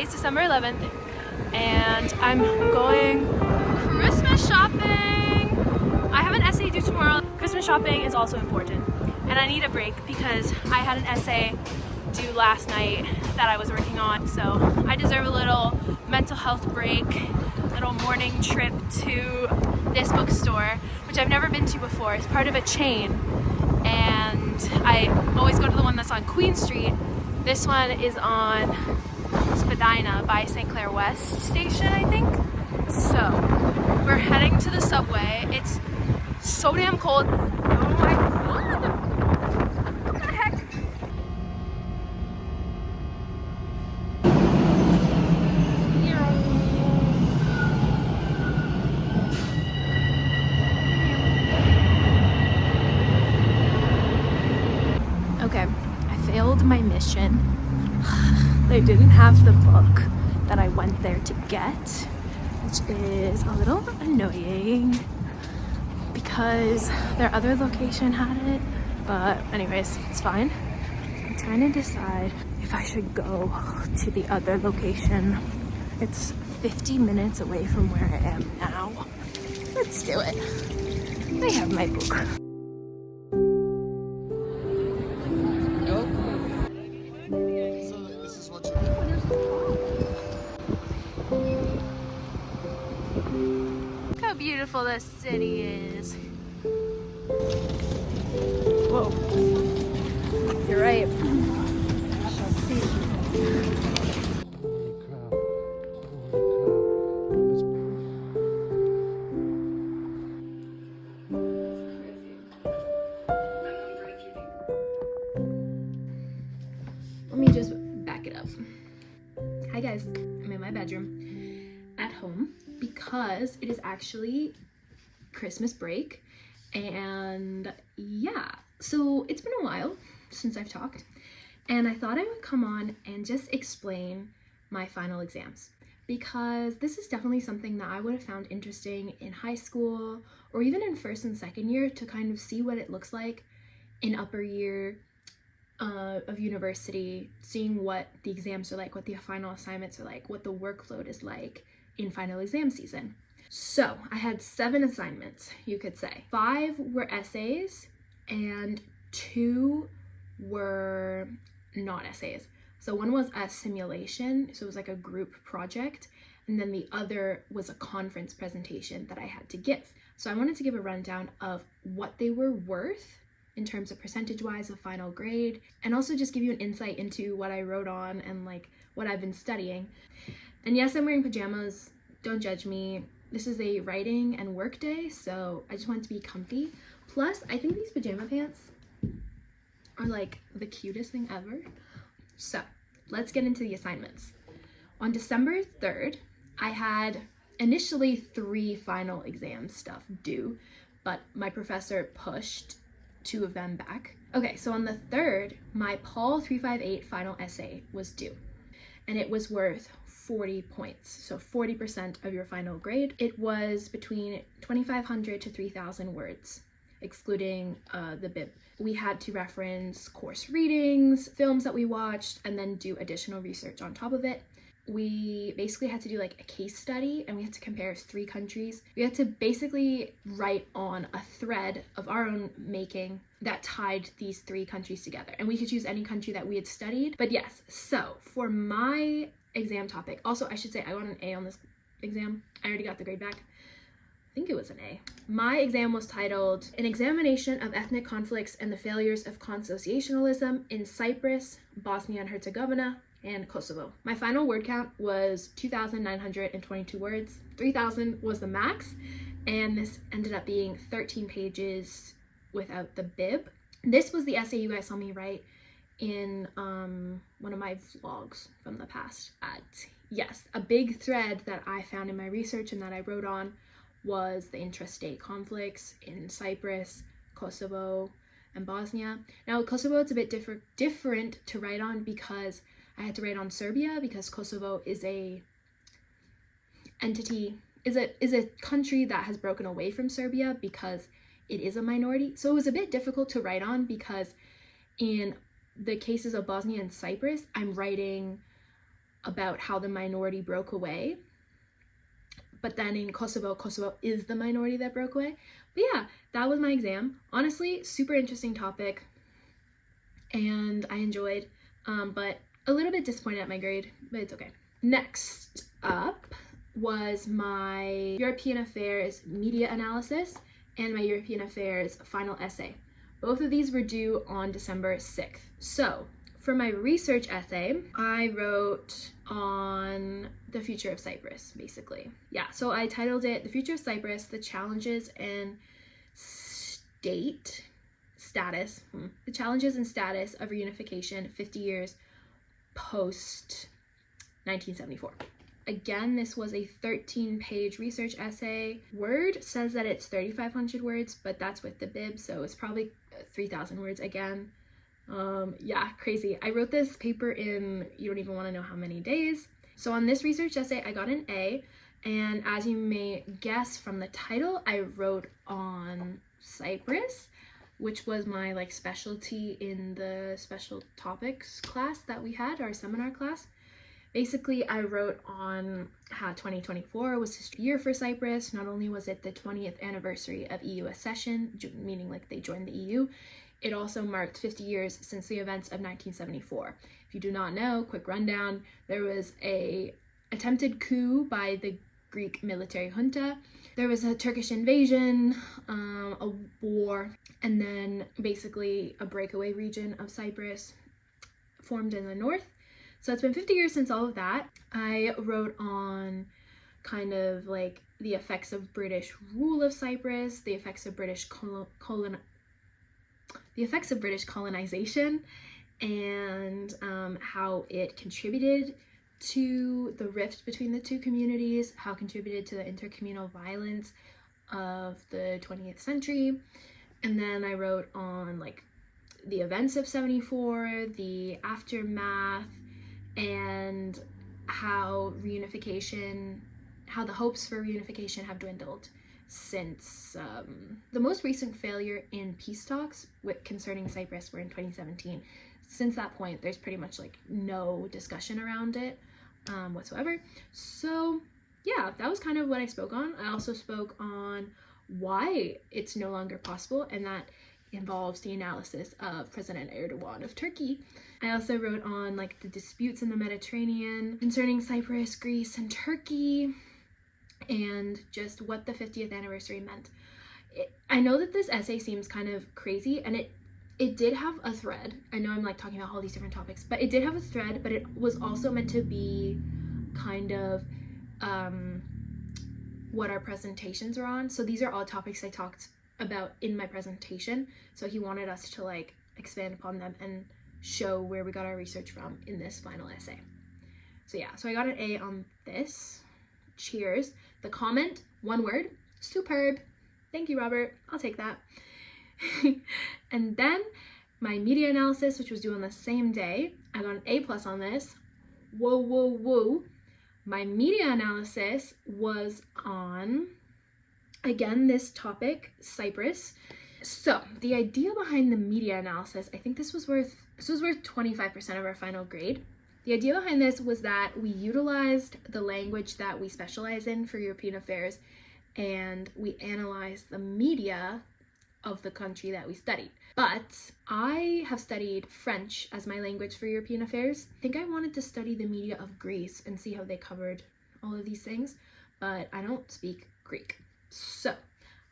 Today's December 11th and I'm going Christmas shopping. I have an essay due tomorrow. Christmas shopping is also important and I need a break because I had an essay due last night that I was working on, so I deserve a little mental health break, little morning trip to this bookstore, which I've never been to before. It's part of a chain and I always go to the one that's on Queen Street. This one is on Spadina by St. Clair West Station, I think. So we're heading to the subway. It's so damn cold. Oh my god! What the heck? Okay, I failed my mission. They didn't have the book that I went there to get, which is a little annoying because their other location had it, but anyways, it's fine. I'm trying to decide if I should go to the other location. It's 50 minutes away from where I am now. Let's do it. I have my book. Look how beautiful this city is. Whoa. You're right. I shall see. Let me just back it up. Hi guys, I'm in my bedroom at home because it is actually Christmas break, and yeah, so it's been a while since I've talked and I thought I would come on and just explain my final exams, because this is definitely something that I would have found interesting in high school or even in first and second year, to kind of see what it looks like in upper year of university, seeing what the exams are like, what the final assignments are like, what the workload is like in final exam season. So I had 7 assignments, you could say. 5 were essays and 2 were not essays. So one was a simulation, so it was like a group project, and then the other was a conference presentation that I had to give. So I wanted to give a rundown of what they were worth in terms of percentage-wise of final grade, and also just give you an insight into what I wrote on and like what I've been studying. And yes, I'm wearing pajamas, don't judge me. This is a writing and work day, so I just want to be comfy. Plus, I think these pajama pants are like the cutest thing ever. So let's get into the assignments. On December 3rd, I had initially 3 final exam stuff due, but my professor pushed 2 of them back. Okay, so on the 3rd, my Paul 358 final essay was due, and it was worth 40 points, so 40% of your final grade. It was between 2,500 to 3,000 words, excluding the bib. We had to reference course readings, films that we watched, and then do additional research on top of it. We basically had to do like a case study, and we had to compare 3 countries. We had to basically write on a thread of our own making that tied these 3 countries together, and we could choose any country that we had studied. But yes, so for my exam topic, also I should say I got an A on this exam. I already got the grade back. I think it was an A. My exam was titled An Examination of Ethnic Conflicts and the Failures of Consociationalism in Cyprus, Bosnia and Herzegovina, and Kosovo. My final word count was 2,922 words. 3,000 was the max, and this ended up being 13 pages without the bib. This was the essay you guys saw me write in one of my vlogs from the past. Yes, a big thread that I found in my research and that I wrote on was the intrastate conflicts in Cyprus, Kosovo, and Bosnia. Now Kosovo, it's a bit different to write on because I had to write on Serbia, because Kosovo is a country that has broken away from Serbia because it is a minority. So it was a bit difficult to write on because in the cases of Bosnia and Cyprus, I'm writing about how the minority broke away. But then in Kosovo is the minority that broke away. But yeah, that was my exam. Honestly, super interesting topic, and I enjoyed, but a little bit disappointed at my grade, but it's okay. Next up was my European Affairs media analysis and my European Affairs final essay. Both of these were due on December 6th. So for my research essay, I wrote on the future of Cyprus, basically. Yeah, so I titled it The Future of Cyprus, The Challenges and the challenges and status of reunification 50 years post 1974. Again, this was a 13-page research essay. Word says that it's 3,500 words, but that's with the bib, so it's probably 3,000 words again. Yeah, crazy. I wrote this paper in, you don't even want to know how many days. So on this research essay, I got an A, and as you may guess from the title, I wrote on Cyprus, which was my like specialty in the special topics class that we had, our seminar class. Basically, I wrote on how 2024 was history year for Cyprus. Not only was it the 20th anniversary of EU accession, meaning like they joined the EU, it also marked 50 years since the events of 1974. If you do not know, quick rundown, there was a attempted coup by the Greek military junta. There was a Turkish invasion, a war, and then basically a breakaway region of Cyprus formed in the north. So it's been 50 years since all of that. I wrote on kind of like the effects of British rule of Cyprus, the effects of British colonization, and how it contributed to the rift between the two communities, how it contributed to the intercommunal violence of the 20th century. And then I wrote on like the events of 74, the aftermath, and how the hopes for reunification have dwindled since the most recent failure in peace talks concerning Cyprus were in 2017. Since that point, there's pretty much like no discussion around it whatsoever. So yeah, that was kind of what I spoke on. I also spoke on why it's no longer possible, and that involves the analysis of President Erdogan of Turkey. I also wrote on like the disputes in the Mediterranean concerning Cyprus, Greece, and Turkey, and just what the 50th anniversary meant. I know that this essay seems kind of crazy, and it did have a thread. I know I'm like talking about all these different topics, but it did have a thread, but it was also meant to be kind of what our presentations are on. So these are all topics I talked about in my presentation. So he wanted us to like expand upon them and show where we got our research from in this final essay. So yeah, so I got an A on this. Cheers. The comment, one word, superb. Thank you, Robert. I'll take that. And then my media analysis, which was due on the same day, I got an A+ on this. Whoa, whoa, whoa. My media analysis was on, again, this topic, Cyprus. So the idea behind the media analysis, I think this was worth 25% of our final grade. The idea behind this was that we utilized the language that we specialize in for European affairs, and we analyzed the media of the country that we studied. But I have studied French as my language for European affairs. I think I wanted to study the media of Greece and see how they covered all of these things, but I don't speak Greek. So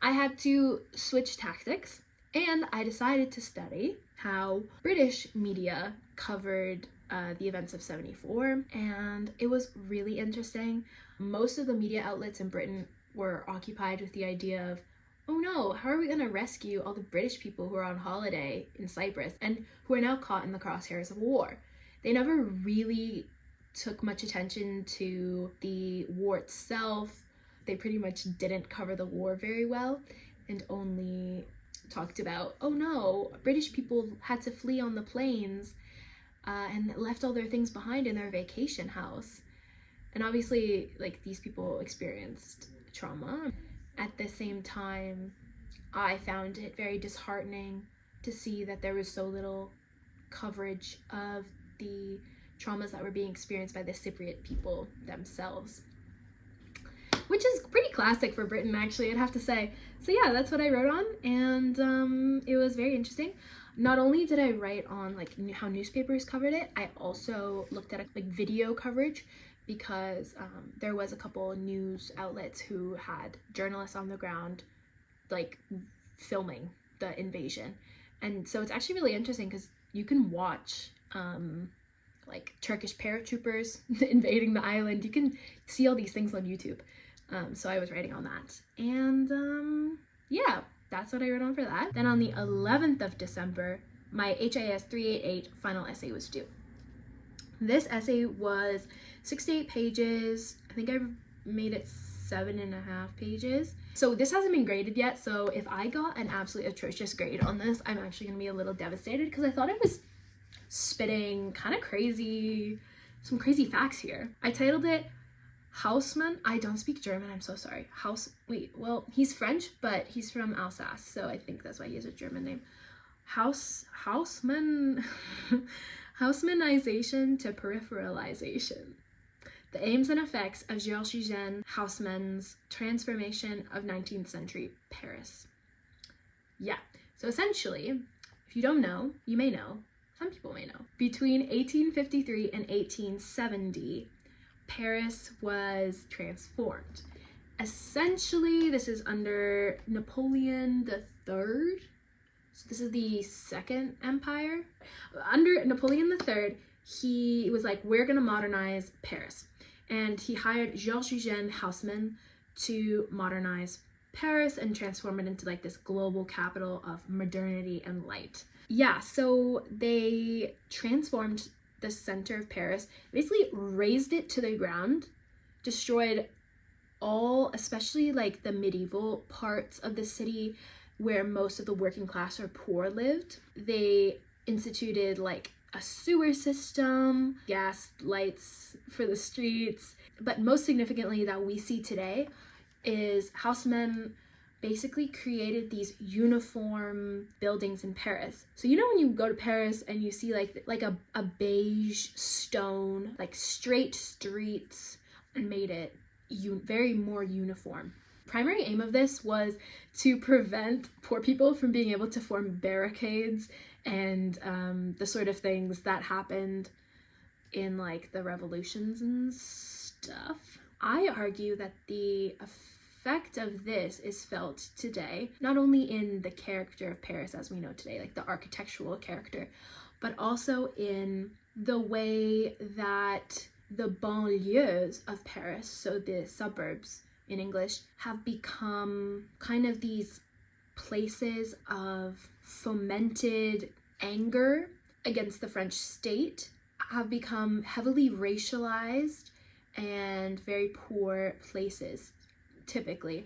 I had to switch tactics, and I decided to study how British media covered the events of 74, and it was really interesting. Most of the media outlets in Britain were occupied with the idea of, oh no, how are we going to rescue all the British people who are on holiday in Cyprus and who are now caught in the crosshairs of war? They never really took much attention to the war itself. They pretty much didn't cover the war very well, and only talked about, oh no, British people had to flee on the planes and left all their things behind in their vacation house. And obviously, like, these people experienced trauma. At the same time, I found it very disheartening to see that there was so little coverage of the traumas that were being experienced by the Cypriot people themselves, which is pretty classic for Britain, actually, I'd have to say. So yeah, that's what I wrote on, and it was very interesting. Not only did I write on like how newspapers covered it, I also looked at like video coverage, because there was a couple news outlets who had journalists on the ground like filming the invasion. And so it's actually really interesting because you can watch like Turkish paratroopers invading the island. You can see all these things on YouTube. So I was writing on that, and yeah, that's what I wrote on for that. Then on the 11th of December, my HIS 388 final essay was due. This essay was 68 pages. I think I made it 7.5 pages. So this hasn't been graded yet, so if I got an absolutely atrocious grade on this, I'm actually gonna be a little devastated, because I thought I was spitting kind of some crazy facts here. I titled it Hausmann. I don't speak German, I'm so sorry. Well, he's French, but he's from Alsace, so I think that's why he has a German name. Hausmann Hausmannization to peripheralization. The aims and effects of Georges Hausmann's transformation of 19th century Paris. Yeah, so essentially, if you don't know, you may know, some people may know, between 1853 and 1870, Paris was transformed. Essentially, this is under Napoleon III. So this is the Second Empire. Under Napoleon III, he was like, we're gonna modernize Paris. And he hired Georges Haussmann to modernize Paris and transform it into like this global capital of modernity and light. Yeah, so they transformed the center of Paris, basically razed it to the ground, destroyed all, especially like the medieval parts of the city where most of the working class or poor lived. They instituted like a sewer system, gas lights for the streets, but most significantly that we see today is Haussmann basically created these uniform buildings in Paris. So you know when you go to Paris and you see like a beige stone, like straight streets, and made it very more uniform. Primary aim of this was to prevent poor people from being able to form barricades and the sort of things that happened in like the revolutions and stuff. I argue that the effect of this is felt today, not only in the character of Paris as we know today, like the architectural character, but also in the way that the banlieues of Paris, so the suburbs in English, have become kind of these places of fomented anger against the French state, have become heavily racialized and very poor places, typically.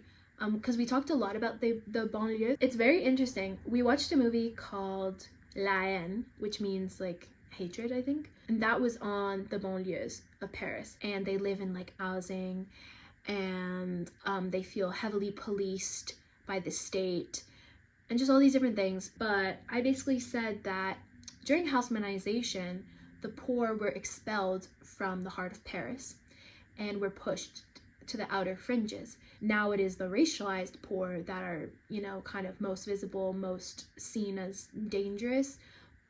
Because we talked a lot about the banlieue. It's very interesting. We watched a movie called La Haine, which means like hatred, I think. And that was on the banlieues of Paris. And they live in like housing, and they feel heavily policed by the state and just all these different things. But I basically said that during Haussmannization, the poor were expelled from the heart of Paris and were pushed to the outer fringes. Now it is the racialized poor that are, you know, kind of most visible, most seen as dangerous,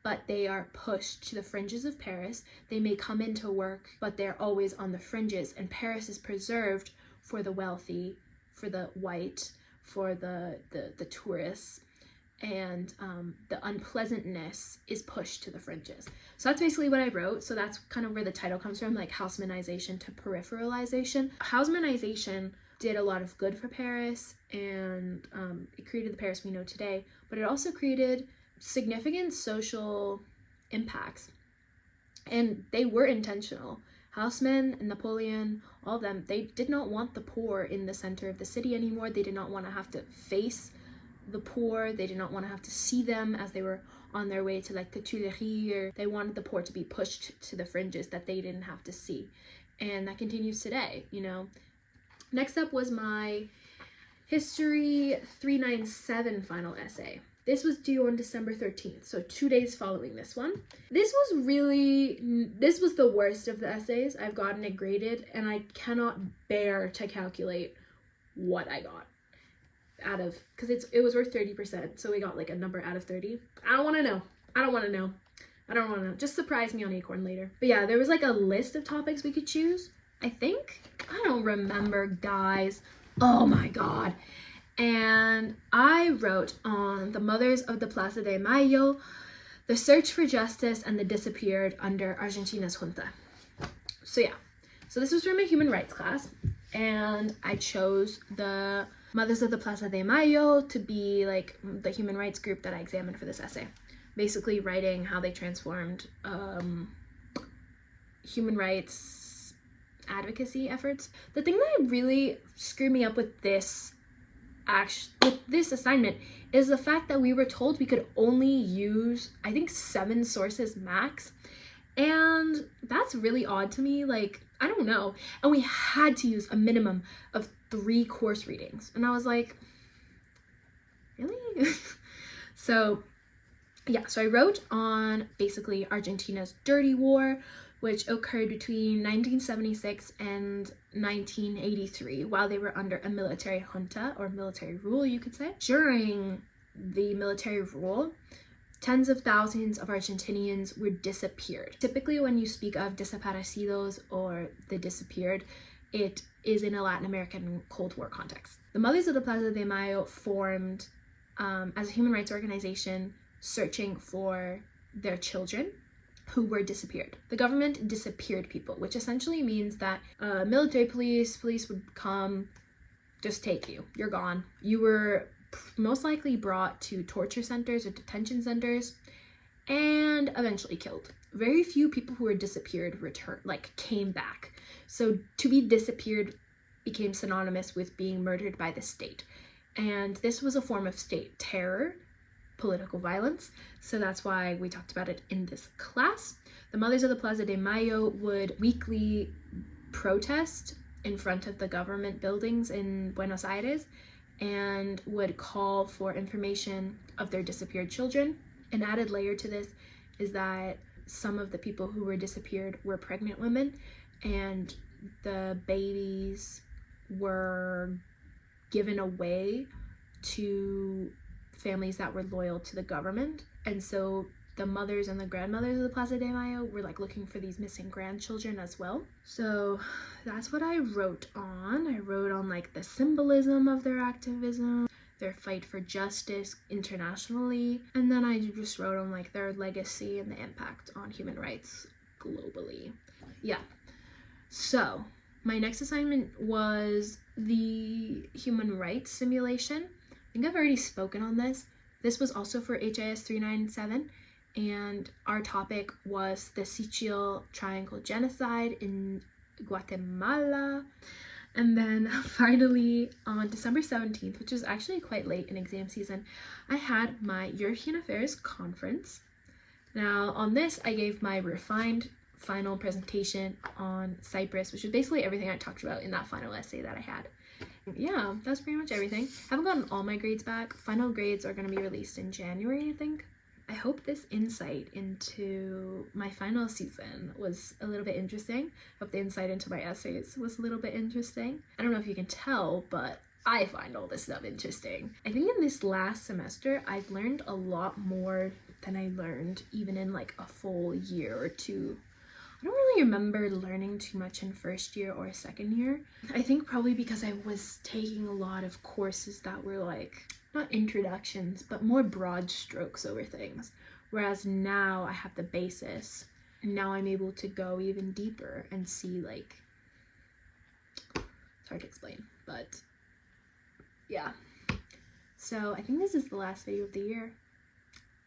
but they are pushed to the fringes of Paris. They may come into work, but they're always on the fringes, and Paris is preserved for the wealthy, for the white, for the tourists, and the unpleasantness is pushed to the fringes. So that's basically what I wrote. So that's kind of where the title comes from, like Haussmannization to peripheralization. Haussmannization did a lot of good for Paris, and it created the Paris we know today, but it also created significant social impacts, and they were intentional. Haussmann and Napoleon, all of them, they did not want the poor in the center of the city anymore. They did not want to have to face the poor. They did not want to have to see them as they were on their way to like the Tuileries, or they wanted the poor to be pushed to the fringes that they didn't have to see. And that continues today, you know. Next up was my History 397 final essay. This was due on December 13th, so 2 days following this one. This was the worst of the essays. I've gotten it graded, and I cannot bear to calculate what I got out of, because it was worth 30%, so we got like a number out of 30. I don't want to know. Just surprise me on Acorn later. But yeah, there was like a list of topics we could choose, I think. I don't remember, guys. Oh my god. And I wrote on the mothers of the Plaza de Mayo, the search for justice, and the disappeared under Argentina's junta. So yeah, so this was from a human rights class, and I chose the mothers of the Plaza de Mayo to be like the human rights group that I examined for this essay. Basically writing how they transformed human rights advocacy efforts. The thing that really screwed me up with this assignment is the fact that we were told we could only use, I think, 7 sources max, and that's really odd to me. Like, I don't know. And we had to use a minimum of 3 course readings, and I was like, really? So yeah, so I wrote on basically Argentina's dirty war, which occurred between 1976 and 1983 while they were under a military junta, or military rule, you could say. During the military rule, tens of thousands of Argentinians were disappeared. Typically, when you speak of desaparecidos or the disappeared, it is in a Latin American Cold War context. The Mothers of the Plaza de Mayo formed as a human rights organization searching for their children who were disappeared. The government disappeared people, which essentially means that military police would come, just take you. You're gone. You were most likely brought to torture centers or detention centers and eventually killed. Very few people who were disappeared came back. So to be disappeared became synonymous with being murdered by the state. And this was a form of state terror, political violence, so that's why we talked about it in this class. The Mothers of the Plaza de Mayo would weekly protest in front of the government buildings in Buenos Aires and would call for information of their disappeared children. An added layer to this is that some of the people who were disappeared were pregnant women, and the babies were given away to families that were loyal to the government. And so the mothers and the grandmothers of the Plaza de Mayo were like looking for these missing grandchildren as well. So that's what I wrote on. I wrote on like the symbolism of their activism, their fight for justice internationally, and then I just wrote on like their legacy and the impact on human rights globally. Yeah. So my next assignment was the human rights simulation. I think I've already spoken on this. This was also for HIS 397, and our topic was the Sicily Triangle Genocide in Guatemala. And then finally on December 17th, which was actually quite late in exam season, I had my European Affairs conference. Now on this, I gave my refined final presentation on Cyprus, which is basically everything I talked about in that final essay that I had. Yeah, that's pretty much everything. I haven't gotten all my grades back. Final grades are going to be released in January, I think. I hope this insight into my final season was a little bit interesting. I hope the insight into my essays was a little bit interesting. I don't know if you can tell, but I find all this stuff interesting. I think in this last semester, I've learned a lot more than I learned even in like a full year or two. I don't really remember learning too much in first year or second year. I think probably because I was taking a lot of courses that were like, not introductions, but more broad strokes over things. Whereas now I have the basis, and now I'm able to go even deeper and see like, it's hard to explain, but yeah. So I think this is the last video of the year.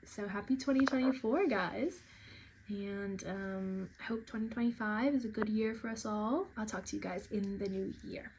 So happy 2024, guys. And I hope 2025 is a good year for us all. I'll talk to you guys in the new year.